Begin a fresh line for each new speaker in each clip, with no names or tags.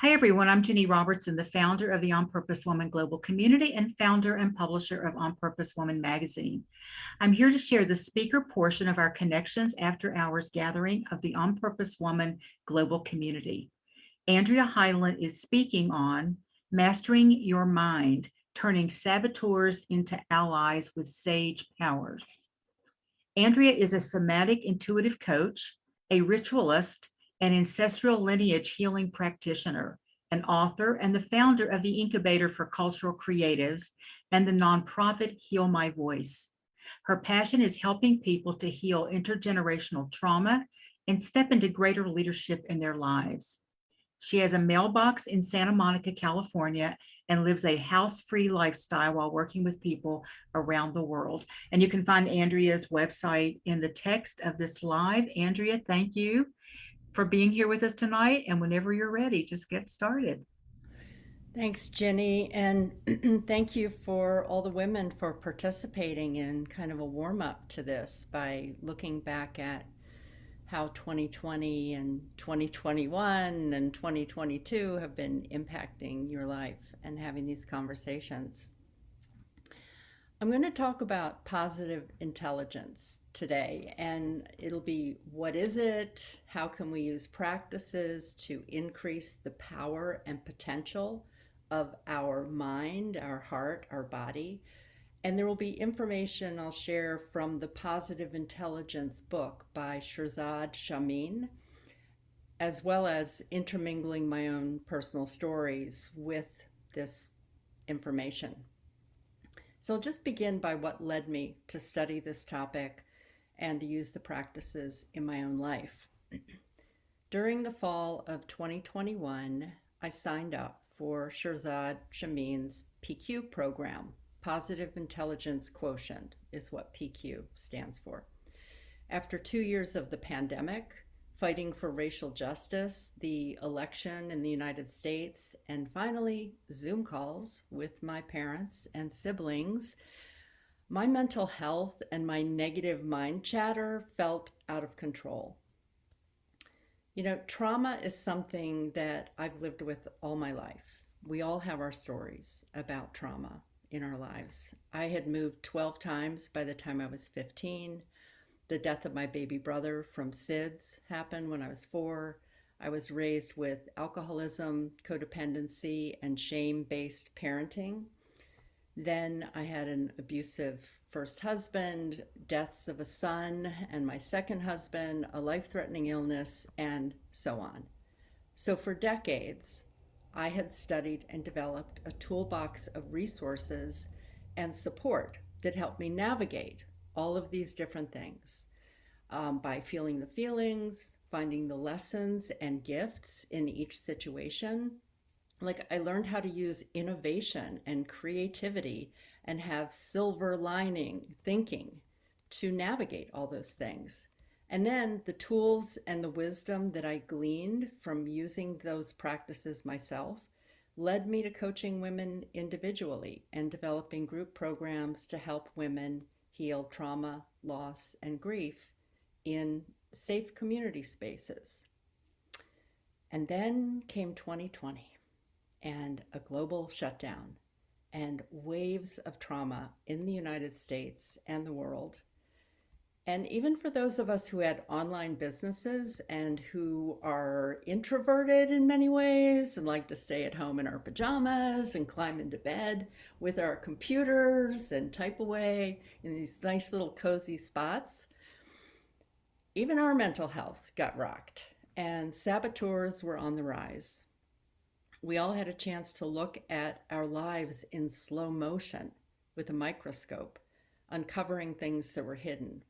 Hi, everyone. I'm Jenny Robertson, the founder of the On Purpose Woman Global Community and founder and publisher of On Purpose Woman magazine. I'm here to share the speaker portion of our Connections After Hours gathering of the On Purpose Woman Global Community. Andrea Hylen is speaking on Mastering Your Mind, Turning Saboteurs into Allies with Sage Power. Andrea is a somatic-intuitive coach, a ritualist, an ancestral lineage healing practitioner, an author, and the founder of the Incubator for Cultural Creatives and the nonprofit Heal My Voice. Her passion is helping people to heal intergenerational trauma and step into greater leadership in their lives. She has a mailbox in Santa Monica, California, and lives a house-free lifestyle while working with people around the world. And you can find Andrea's website in the text of this live. Andrea, thank you for being here with us tonight. And whenever you're ready, just get started.
Thanks, Jenny, and thank you for all the women for participating in kind of a warm up to this by looking back at how 2020 and 2021 and 2022 have been impacting your life and having these conversations. I'm going to talk about positive intelligence today, and it'll be what is it? How can we use practices to increase the power and potential of our mind, our heart, our body? And there will be information I'll share from the Positive Intelligence book by Shirzad Chamine, as well as intermingling my own personal stories with this information. So I'll just begin by what led me to study this topic and to use the practices in my own life. During the fall of 2021, I signed up for Shirzad Chamine's PQ program. Positive Intelligence Quotient is what PQ stands for. After 2 years of the pandemic, fighting for racial justice, the election in the United States, and finally Zoom calls with my parents and siblings, my mental health and my negative mind chatter felt out of control. You know, trauma is something that I've lived with all my life. We all have our stories about trauma in our lives. I had moved 12 times by the time I was 15. The death of my baby brother from SIDS happened when I was 4. I was raised with alcoholism, codependency, and shame-based parenting. Then I had an abusive first husband, deaths of a son and my second husband, a life-threatening illness, and so on. So for decades, I had studied and developed a toolbox of resources and support that helped me navigate all of these different things by feeling the feelings, finding the lessons and gifts in each situation. Like I learned how to use innovation and creativity and have silver lining thinking to navigate all those things. And then the tools and the wisdom that I gleaned from using those practices myself led me to coaching women individually and developing group programs to help women heal trauma, loss, and grief in safe community spaces. And then came 2020 and a global shutdown and waves of trauma in the United States and the world. And even for those of us who had online businesses and who are introverted in many ways and like to stay at home in our pajamas and climb into bed with our computers and type away in these nice little cozy spots, even our mental health got rocked and saboteurs were on the rise. We all had a chance to look at our lives in slow motion with a microscope, uncovering things that were hidden.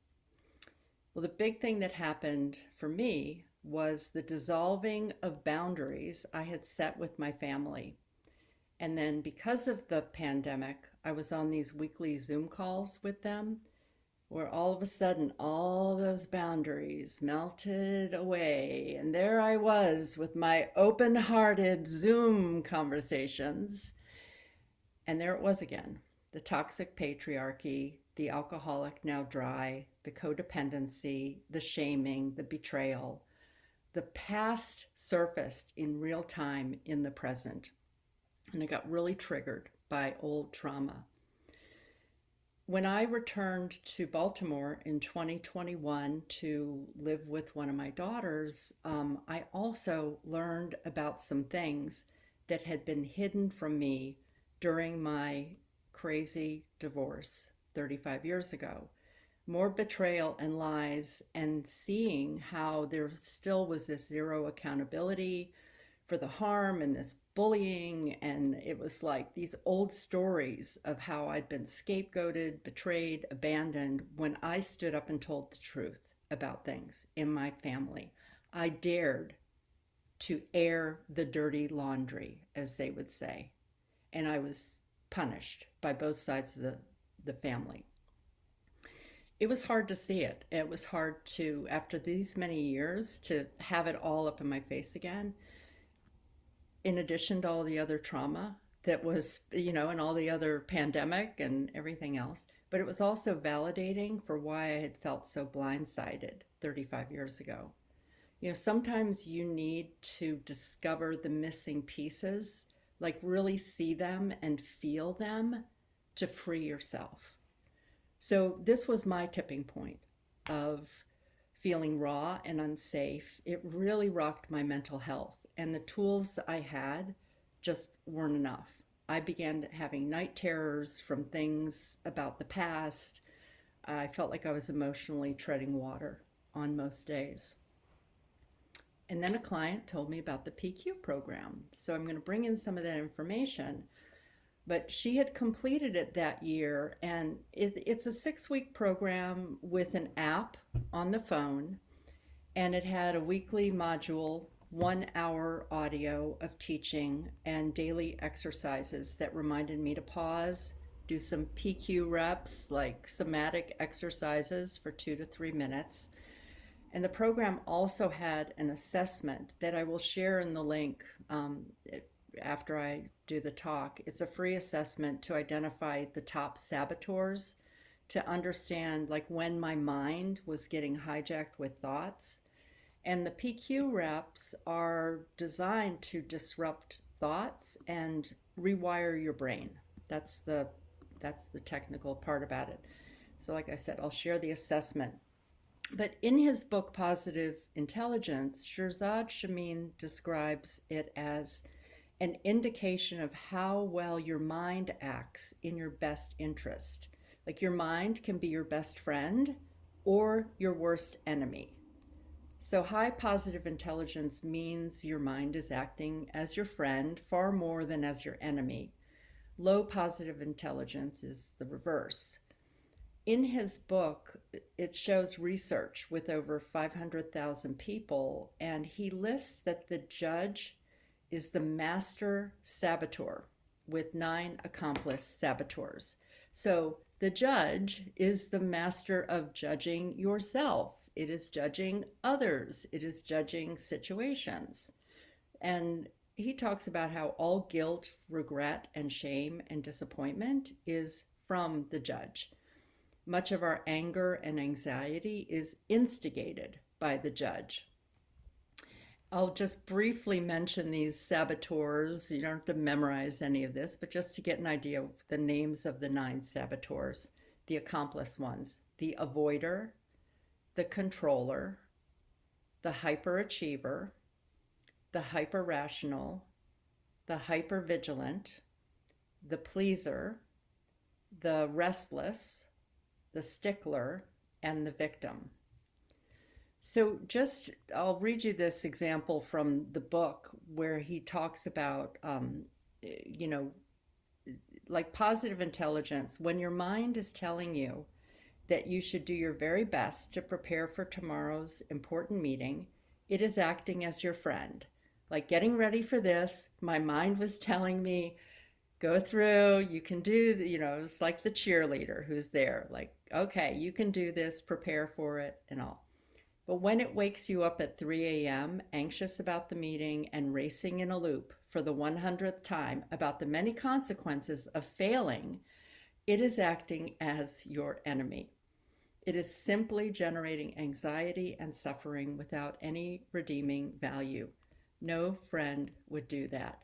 Well, the big thing that happened for me was the dissolving of boundaries I had set with my family. And then because of the pandemic, I was on these weekly Zoom calls with them where all of a sudden all those boundaries melted away. And there I was with my open-hearted Zoom conversations. And there it was again, the toxic patriarchy, the alcoholic now dry, the codependency, the shaming, the betrayal, the past surfaced in real time in the present. And I got really triggered by old trauma. When I returned to Baltimore in 2021 to live with one of my daughters, I also learned about some things that had been hidden from me during my crazy divorce 35 years ago. More betrayal and lies, and seeing how there still was this zero accountability for the harm and this bullying. And it was like these old stories of how I'd been scapegoated, betrayed, abandoned when I stood up and told the truth about things in my family. I dared to air the dirty laundry, as they would say. And I was punished by both sides of the family. It was hard to see it. It was hard to, after these many years, to have it all up in my face again, in addition to all the other trauma that was, and all the other pandemic and everything else. But it was also validating for why I had felt so blindsided 35 years ago. Sometimes you need to discover the missing pieces, like really see them and feel them to free yourself. So this was my tipping point of feeling raw and unsafe. It really rocked my mental health, and the tools I had just weren't enough. I began having night terrors from things about the past. I felt like I was emotionally treading water on most days. And then a client told me about the PQ program. So I'm going to bring in some of that information. But she had completed it that year, and it's a 6-week program with an app on the phone, and it had a weekly module, 1-hour audio of teaching, and daily exercises that reminded me to pause, do some PQ reps, like somatic exercises for 2 to 3 minutes. And the program also had an assessment that I will share in the link after I do the talk. It's a free assessment to identify the top saboteurs, to understand like when my mind was getting hijacked with thoughts. And the PQ reps are designed to disrupt thoughts and rewire your brain. That's the technical part about it. So like I said, I'll share the assessment. But in his book, Positive Intelligence, Shirzad Chamine describes it as an indication of how well your mind acts in your best interest. Like your mind can be your best friend or your worst enemy. So high positive intelligence means your mind is acting as your friend far more than as your enemy. Low positive intelligence is the reverse. In his book, it shows research with over 500,000 people, and he lists that the judge is the master saboteur with 9 accomplice saboteurs. So the judge is the master of judging yourself. It is judging others. It is judging situations. And he talks about how all guilt, regret, and shame and disappointment is from the judge. Much of our anger and anxiety is instigated by the judge. I'll just briefly mention these saboteurs. You don't have to memorize any of this, but just to get an idea of the names of the 9 saboteurs, the accomplice ones: the avoider, the controller, the hyperachiever, the hyper-rational, the hyper-vigilant, the pleaser, the restless, the stickler, and the victim. So I'll read you this example from the book where he talks about, like positive intelligence. When your mind is telling you that you should do your very best to prepare for tomorrow's important meeting, it is acting as your friend. Like getting ready for this, my mind was telling me, go through, you can do, it's like the cheerleader who's there, like, okay, you can do this, prepare for it and all. But when it wakes you up at 3 a.m., anxious about the meeting and racing in a loop for the 100th time about the many consequences of failing, it is acting as your enemy. It is simply generating anxiety and suffering without any redeeming value. No friend would do that.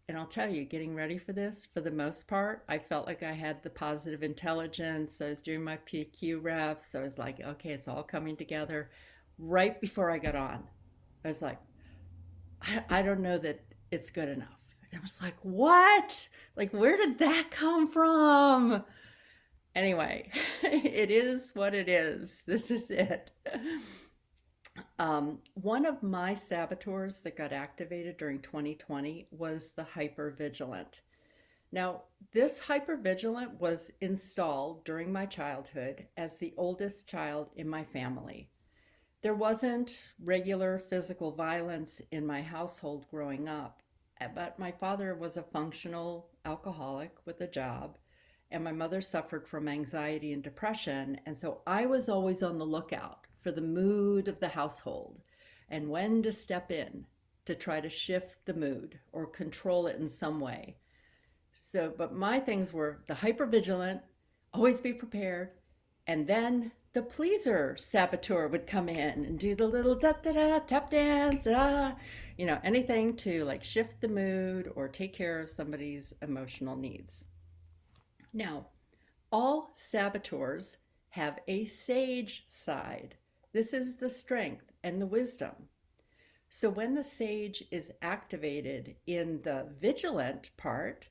And I'll tell you, getting ready for this, for the most part, I felt like I had the positive intelligence. I was doing my PQ reps. I was like, okay, it's all coming together. Right before I got on, I was like, I don't know that it's good enough. And I was like, what? Like, where did that come from? Anyway, it is what it is. This is it. One of my saboteurs that got activated during 2020 was the hypervigilant. Now, this hypervigilant was installed during my childhood as the oldest child in my family. There wasn't regular physical violence in my household growing up, but my father was a functional alcoholic with a job, and my mother suffered from anxiety and depression. And so I was always on the lookout for the mood of the household and when to step in to try to shift the mood or control it in some way. So, but my things were the hypervigilant, always be prepared, and then the pleaser saboteur would come in and do the little da da da tap dance, anything to like shift the mood or take care of somebody's emotional needs. Now, all saboteurs have a sage side. This is the strength and the wisdom. So when the sage is activated in the vigilant part,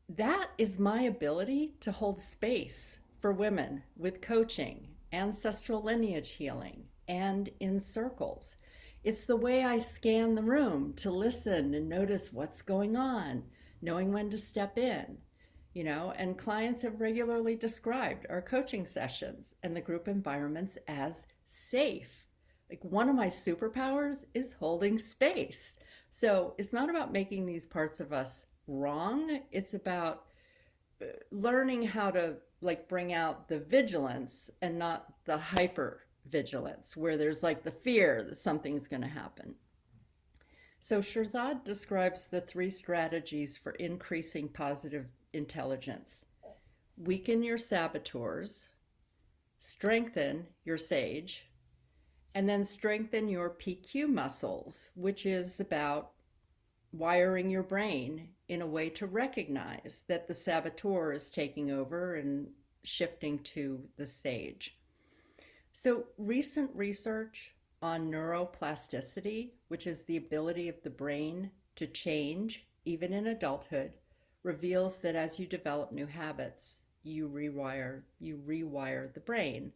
that is my ability to hold space for women with coaching, ancestral lineage healing, and in circles. It's the way I scan the room to listen and notice what's going on, knowing when to step in. And clients have regularly described our coaching sessions and the group environments as safe. Like, one of my superpowers is holding space. So it's not about making these parts of us wrong. It's about learning how to like bring out the vigilance and not the hyper vigilance where there's like the fear that something's going to happen. So Shirzad describes the 3 strategies for increasing positive intelligence. Weaken your saboteurs, strengthen your sage, and then strengthen your PQ muscles, which is about wiring your brain in a way to recognize that the saboteur is taking over and shifting to the sage. So recent research on neuroplasticity, which is the ability of the brain to change even in adulthood, reveals that as you develop new habits, you rewire the brain.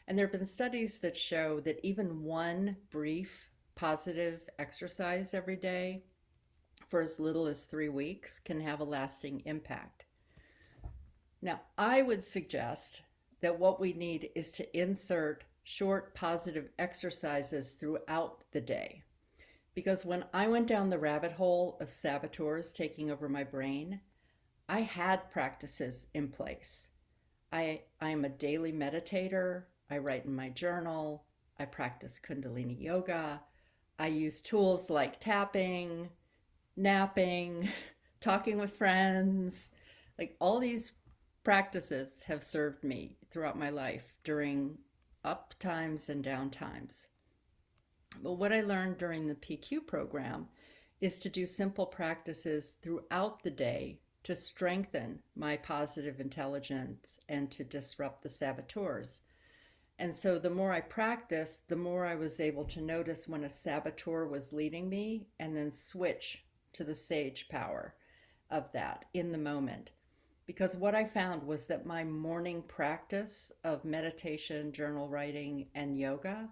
And there have been studies that show that even one brief positive exercise every day for as little as 3 weeks can have a lasting impact. Now, I would suggest that what we need is to insert short positive exercises throughout the day. Because when I went down the rabbit hole of saboteurs taking over my brain, I had practices in place. I am a daily meditator. I write in my journal. I practice Kundalini yoga. I use tools like tapping, napping, talking with friends. Like, all these practices have served me throughout my life during up times and down times. But what I learned during the PQ program is to do simple practices throughout the day to strengthen my positive intelligence and to disrupt the saboteurs. And so the more I practiced, the more I was able to notice when a saboteur was leading me and then switch to the sage power of that in the moment. Because what I found was that my morning practice of meditation, journal writing, and yoga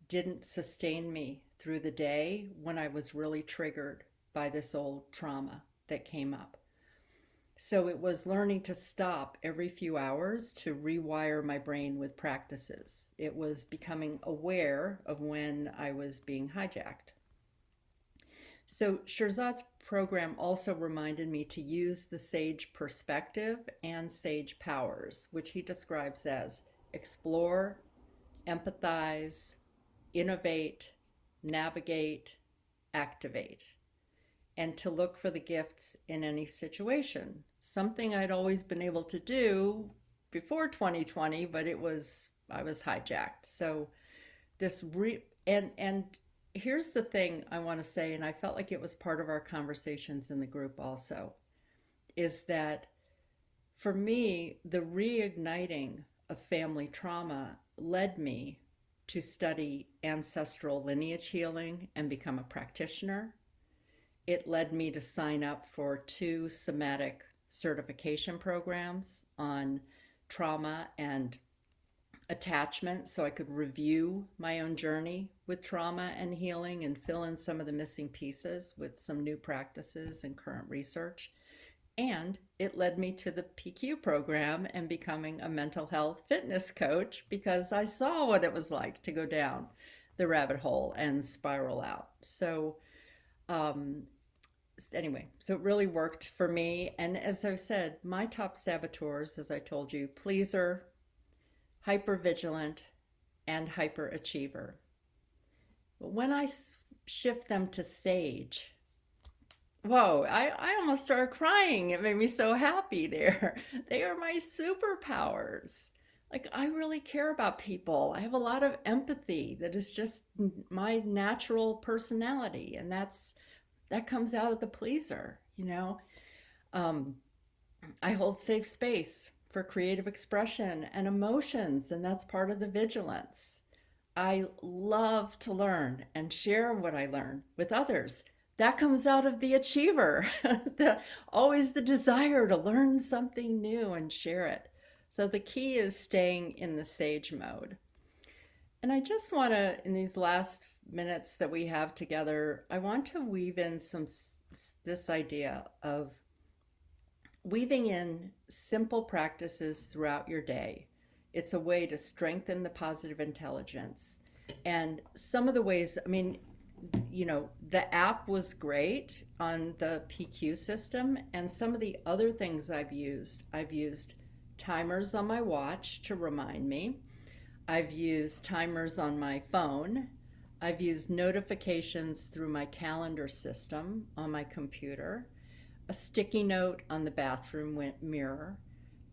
didn't sustain me through the day when I was really triggered by this old trauma that came up. So it was learning to stop every few hours to rewire my brain with practices. It was becoming aware of when I was being hijacked. So Shirzad's program also reminded me to use the sage perspective and sage powers, which he describes as explore, empathize, innovate, navigate, activate, and to look for the gifts in any situation. Something I'd always been able to do before 2020, but I was hijacked. So and here's the thing I want to say, and I felt like it was part of our conversations in the group also, is that for me, the reigniting of family trauma led me to study ancestral lineage healing and become a practitioner. It led me to sign up for 2 somatic certification programs on trauma and attachment so I could review my own journey with trauma and healing and fill in some of the missing pieces with some new practices and current research. And it led me to the PQ program and becoming a mental health fitness coach because I saw what it was like to go down the rabbit hole and spiral out. So, anyway, so it really worked for me. And as I said, my top saboteurs, as I told you, pleaser, hypervigilant, and hyperachiever. But when I shift them to sage, whoa, I almost started crying. It made me so happy there. They are my superpowers. Like, I really care about people. I have a lot of empathy that is just my natural personality. And that comes out of the pleaser, you know? I hold safe space for creative expression and emotions, and that's part of the vigilance. I love to learn and share what I learn with others. That comes out of the achiever, always the desire to learn something new and share it. So the key is staying in the sage mode. And I just want to, in these last minutes that we have together, I want to weave in this idea of weaving in simple practices throughout your day. It's a way to strengthen the positive intelligence. And some of the ways, I mean, you know, the app was great on the PQ system, and some of the other things I've used timers on my watch to remind me. I've used timers on my phone. I've used notifications through my calendar system on my computer, a sticky note on the bathroom mirror,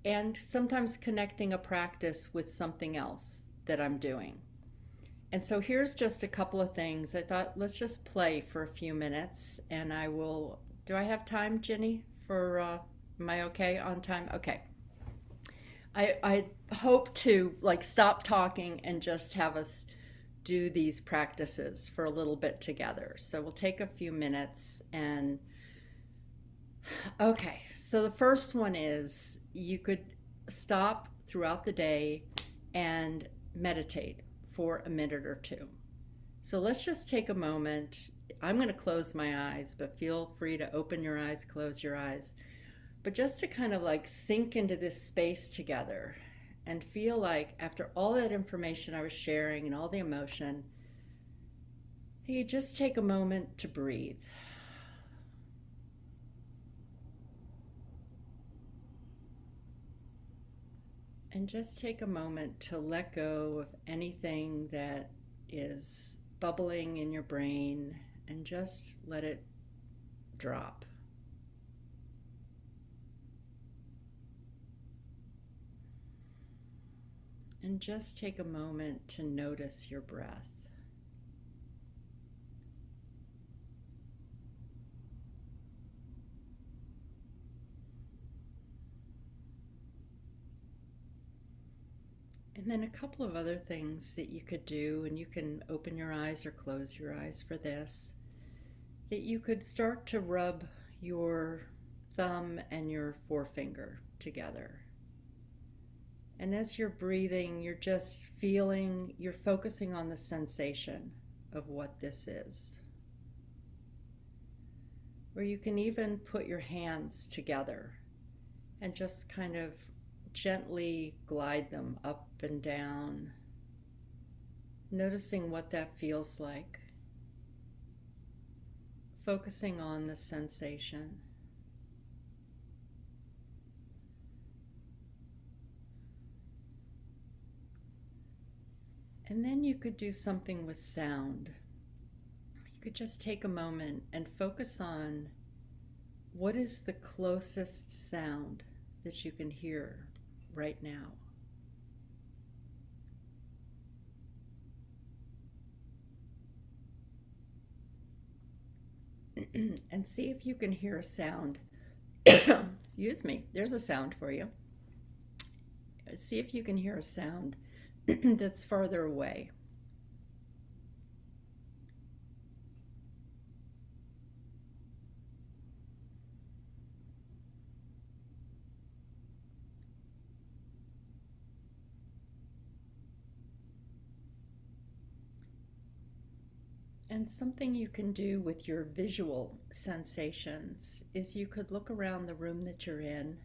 and sometimes connecting a practice with something else that I'm doing. And so here's just a couple of things. I thought, let's just play for a few minutes, and I will. Do I have time, Ginny? Am I okay on time? Okay. I hope to stop talking and just have us do these practices for a little bit together. So we'll take a few minutes and okay. So the first one is you could stop throughout the day and meditate for a minute or two. So let's just take a moment. I'm going to close my eyes, but feel free to open your eyes, close your eyes. But just to kind of sink into this space together and feel like after all that information I was sharing and all the emotion, you just take a moment to breathe. And just take a moment to let go of anything that is bubbling in your brain and just let it drop. And just take a moment to notice your breath. And then a couple of other things that you could do, and you can open your eyes or close your eyes for this, that you could start to rub your thumb and your forefinger together. And as you're breathing, you're just feeling, you're focusing on the sensation of what this is. Or you can even put your hands together and just kind of gently glide them up and down, noticing what that feels like, focusing on the sensation. And then you could do something with sound. You could just take a moment and focus on what is the closest sound that you can hear right now. and see if you can hear a sound. Excuse me, there's a sound for you. See if you can hear a sound that's farther away. And something you can do with your visual sensations is you could look around the room that you're in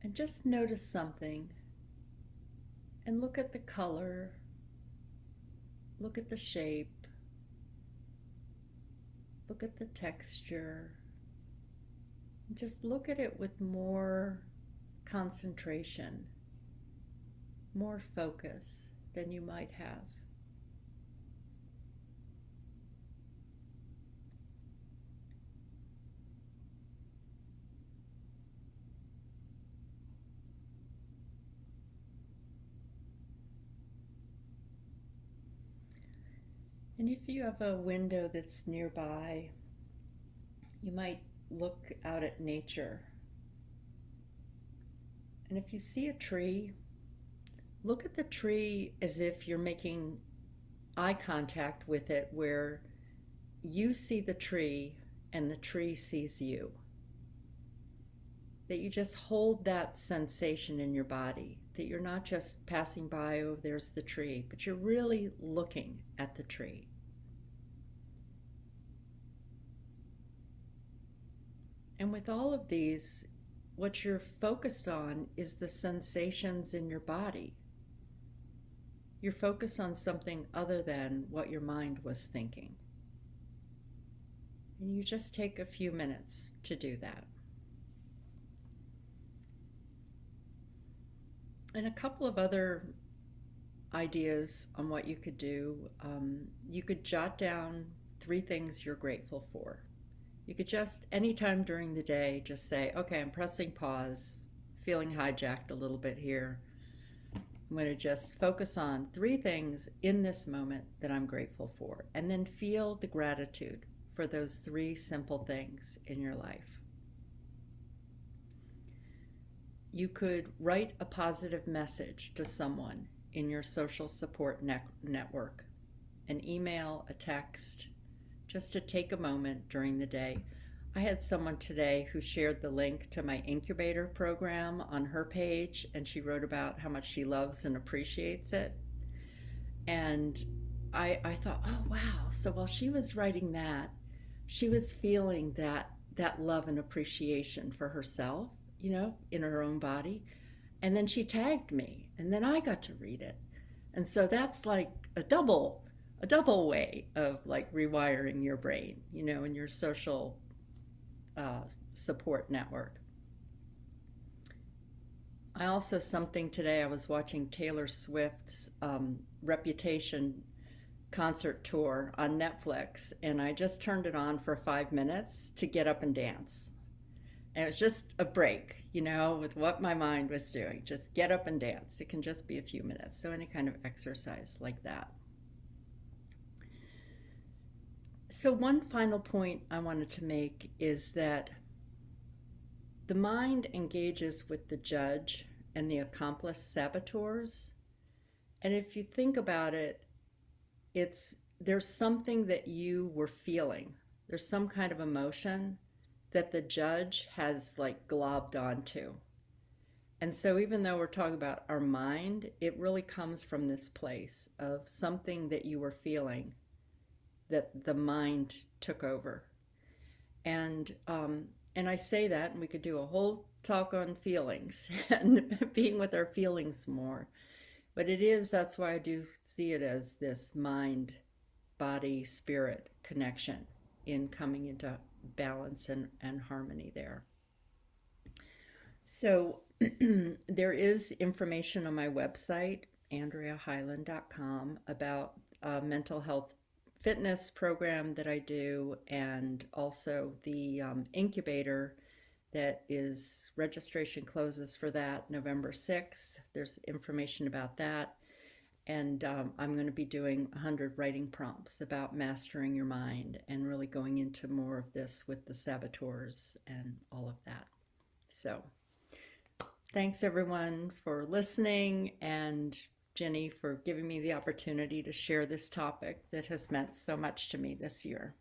and just notice something and look at the color, look at the shape, look at the texture. Just look at it with more concentration, more focus than you might have. And if you have a window that's nearby, you might look out at nature. And if you see a tree, look at the tree as if you're making eye contact with it, where you see the tree and the tree sees you. That you just hold that sensation in your body, that you're not just passing by, oh, there's the tree, but you're really looking at the tree. And with all of these, what you're focused on is the sensations in your body. You're focused on something other than what your mind was thinking. And you just take a few minutes to do that. And a couple of other ideas on what you could do. You could jot down 3 things you're grateful for. You could just, anytime during the day, just say, okay, I'm pressing pause, feeling hijacked a little bit here. I'm going to just focus on 3 things in this moment that I'm grateful for, and then feel the gratitude for those 3 simple things in your life. You could write a positive message to someone in your social support network, an email, a text, just to take a moment during the day. I had someone today who shared the link to my Incubator program on her page, and she wrote about how much she loves and appreciates it. And I thought, oh wow, so while she was writing that, she was feeling that love and appreciation for herself, in her own body. And then she tagged me, and then I got to read it. And so that's like a double way of like rewiring your brain, in your social support network. I also, something today, I was watching Taylor Swift's Reputation concert tour on Netflix, and I just turned it on for 5 minutes to get up and dance. And it was just a break, with what my mind was doing. Just get up and dance. It can just be a few minutes. So any kind of exercise like that. So one final point I wanted to make is that the mind engages with the judge and the accomplice saboteurs. And if you think about it, there's something that you were feeling. There's some kind of emotion that the judge has like globbed onto. And so even though we're talking about our mind, it really comes from this place of something that you were feeling that the mind took over. And I say that, and we could do a whole talk on feelings and being with our feelings more. But that's why I do see it as this mind, body, spirit connection in coming into balance and harmony there. So there is information on my website, andreahylen.com, about a mental health fitness program that I do, and also the Incubator that is, registration closes for that November 6th. There's information about that. And I'm going to be doing 100 writing prompts about mastering your mind and really going into more of this with the saboteurs and all of that. So thanks everyone for listening, and Jenny for giving me the opportunity to share this topic that has meant so much to me this year.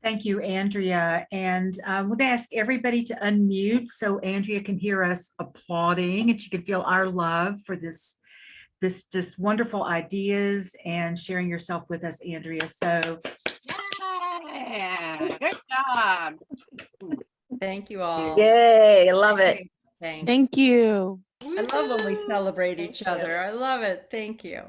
Thank you, Andrea. And I would ask everybody to unmute so Andrea can hear us applauding and she can feel our love for this just wonderful ideas and sharing yourself with us, Andrea. So
Yeah, good job.
Thank you all.
Yay, I love it.
Thanks.
Thank you.
I love when we celebrate
Thank
each
you.
other. I love it. Thank you.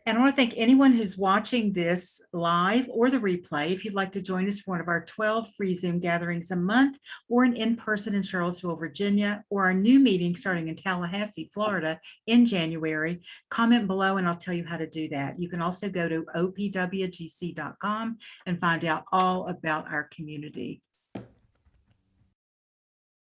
And I want to thank anyone who's watching this live or the replay. If you'd like to join us for one of our 12 free Zoom gatherings a month, or an in-person in Charlottesville, Virginia, or our new meeting starting in Tallahassee, Florida in January, comment below and I'll tell you how to do that. You can also go to opwgc.com and find out all about our community.